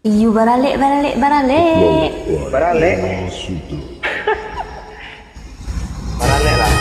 Iu baralik, baralik, baralik. Baralik. Baralik lah.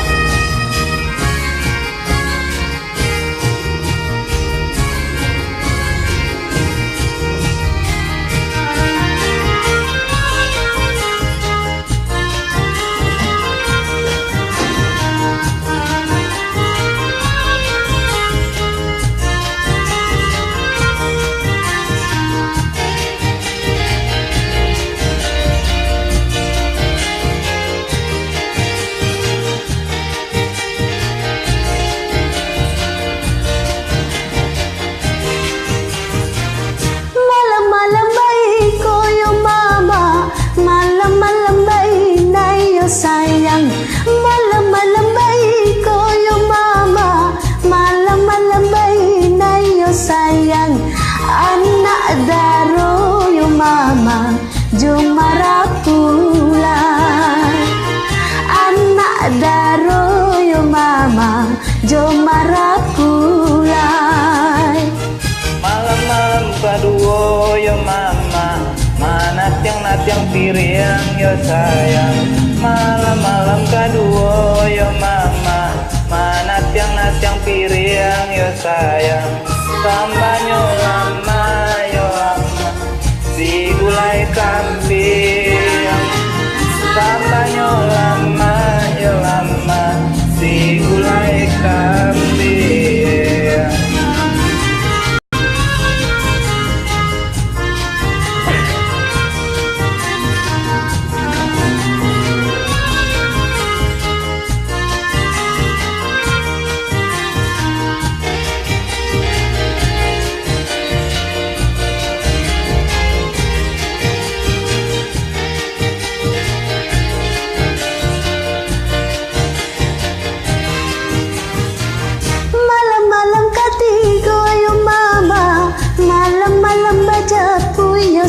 Sayang, malam-malam baik ko yo mama, malam-malam baik na yo sayang, anak daro yo mama, jumara pula, anak daro yo mama, jumara pula. Malam-malam kedua yo mama, mana tiang piriang yo sayang. Malam-malam kedua yo mama, mana tiang piriang yo sayang. Tambahnya lama yo lama, di gulai kambing. Tambahnya lama yo lama, di gulai kambing.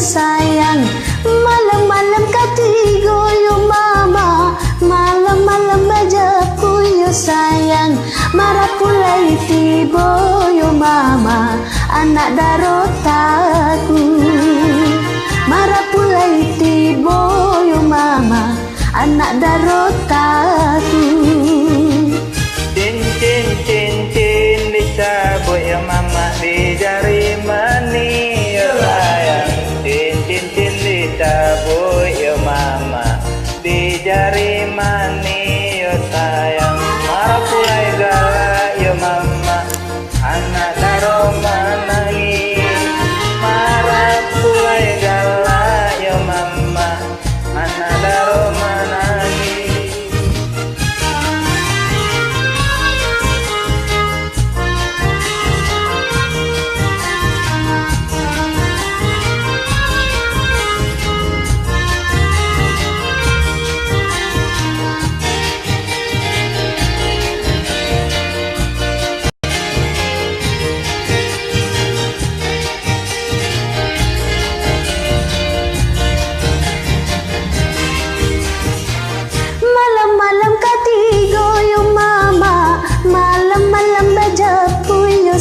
Sayang, malam-malam katigo yo mama, malam-malam bajaku yo sayang, marapulai tibo yo mama, anak darotaku, marapulai tibo yo mama, anak darotaku. Cincin dicabut yo mama, di jari mani yo sayang. Cincin dicabut yo mama, di jari mani yo sayang. Marapulai galak yo mama, anak daro menangis. Marapulai galak yo mama, anak daro menangis.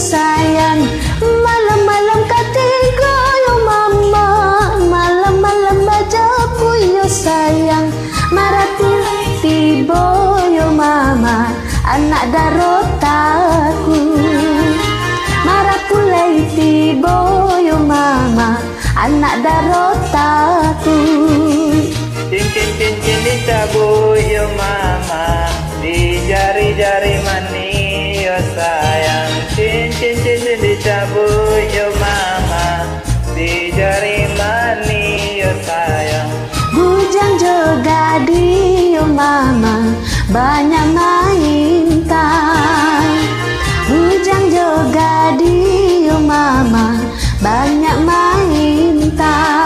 Sayang, malam-malam katigo yo mama, malam-malam bajaku yo sayang, marapulai tibo yo mama, anak darotaku, marapulai tibo yo mama, anak darotaku. Cincin dicabut yo mama, di jari-jari mani yo sayang. Cincin dicabut yo mama, di jari mani yo sayang. Bujang juga di yo mama, banyak main tan. Bujang juga di yo mama, banyak main tan.